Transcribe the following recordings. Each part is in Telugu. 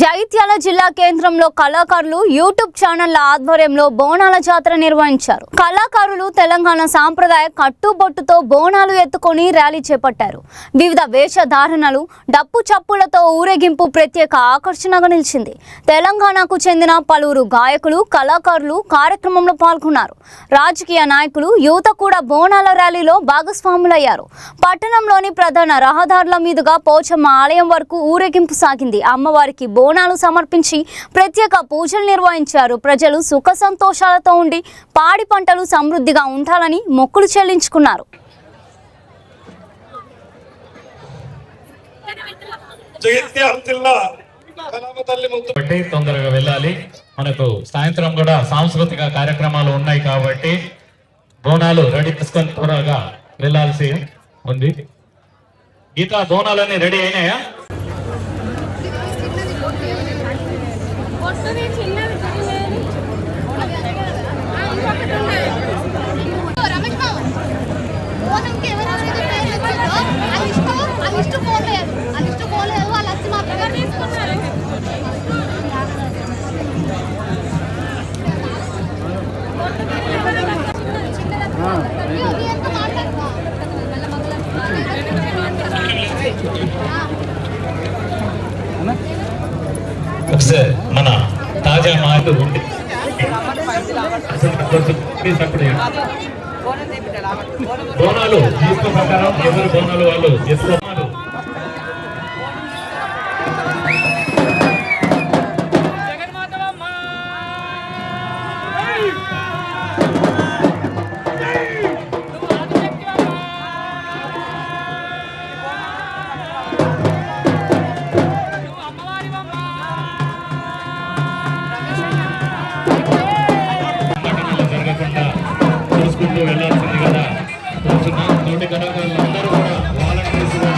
జగిత్యాల జిల్లా కేంద్రంలో కళాకారులు యూట్యూబ్ ఛానళ్ల ఆధ్వర్యంలో బోనాల జాతర నిర్వహించారు. కళాకారులు తెలంగాణ సాంప్రదాయ కట్టుబొట్టుతో బోనాలు ఎత్తుకొని ర్యాలీ చేపట్టారు. వివిధ వేషధారణలు, డప్పు చప్పులతో ఊరేగింపు ప్రత్యేక ఆకర్షణగా నిలిచింది. తెలంగాణకు చెందిన పలువురు గాయకులు, కళాకారులు కార్యక్రమంలో పాల్గొన్నారు. రాజకీయ నాయకులు, యువత కూడా బోనాల ర్యాలీలో భాగస్వాములయ్యారు. పట్టణంలోని ప్రధాన రహదారుల మీదుగా పోచమ్మ ఆలయం వరకు ఊరేగింపు సాగింది. అమ్మవారికి బోనాలు సమర్పించి ప్రత్యేక పూజలు నిర్వహించారు. ప్రజలు సుఖ సంతోషాలతో ఉండి పాడి పంటలు సమృద్ధిగా ఉండాలని మొక్కులు చెల్లించుకున్నారు. తొందరగా వెళ్ళాలి. మనకు సాయంత్రం కూడా సాంస్కృతిక కార్యక్రమాలు ఉన్నాయి కాబట్టి బోనాలు రెడీ చేసుకొని త్వరగా వెళ్ళాల్సి ఉంది. గీత, బోనాలన్నీ రెడీ అయినాయా? మన తాజా మార్పు బోనాలు తీసుకో ప్రకారం ఎవరు బోనాలు వాళ్ళు చేసుకోవాలి. వెళ్ళాల్సింది కదా తోటి కళాకారులు అందరూ కూడా వాలంటీర్స్ గా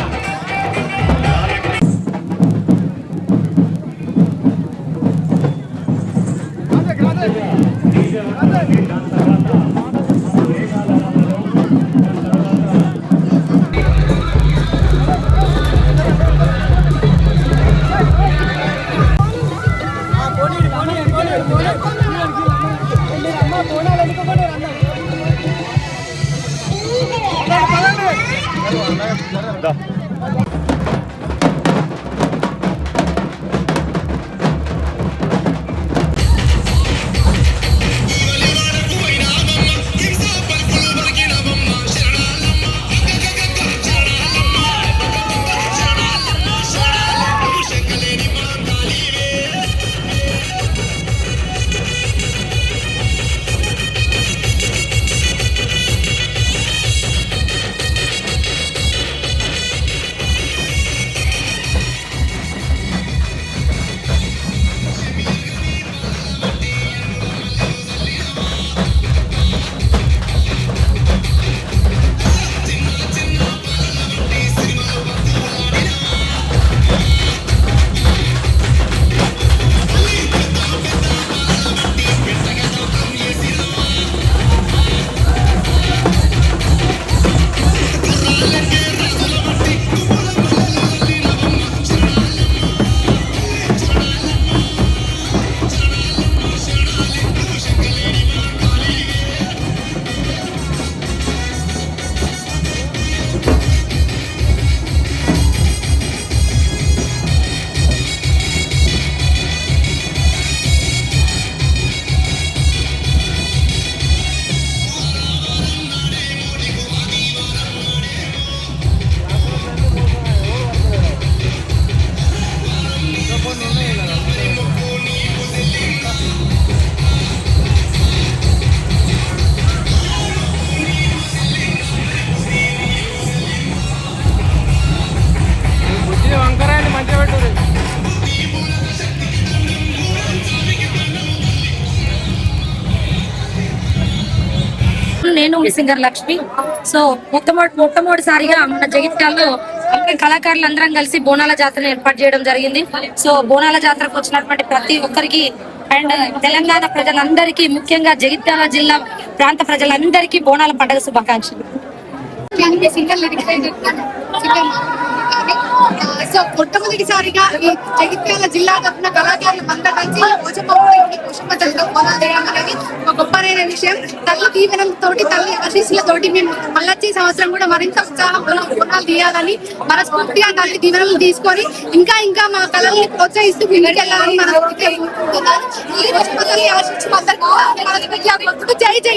నేను సింగర్ లక్ష్మి. సో మొట్టమొదటిసారిగా మన జగిత్యాలలో కళాకారులు అందరం కలిసి బోనాల జాతరను ఏర్పాటు చేయడం జరిగింది. సో బోనాల జాతరకు వచ్చినటువంటి ప్రతి ఒక్కరికి అండ్ తెలంగాణ ప్రజలందరికీ, ముఖ్యంగా జగిత్యాల జిల్లా ప్రాంత ప్రజలందరికీ బోనాల పండుగ శుభాకాంక్షలు. జరిగింది. సో మొట్టమొదటిసారిగా ఈ జగిత్యాల జిల్లా తరఫున కళాకారులు అంతా కలిసి పోషమ్మ తల్లితో బోనాలు చేయడం అనేది ఒక గొప్పనైన విషయం. తల్లి దీవెనం తోటి, తల్లి ఆశీస్సులతోటి మేము మళ్ళొచ్చే సంవత్సరం కూడా మరింత ఉత్సాహంగా బోనాలు తీయాలని మనస్ఫూర్తిగా తల్లి దీవెనలు తీసుకొని ఇంకా మా కళల్ని ప్రోత్సహిస్తూ ముందుకెళ్ళాలని మనస్ఫూర్తిగా కోరుకుంటున్నాను. ఈ పోషమ్మ తల్లి ఆశీస్సులు అందరికీ జై జై.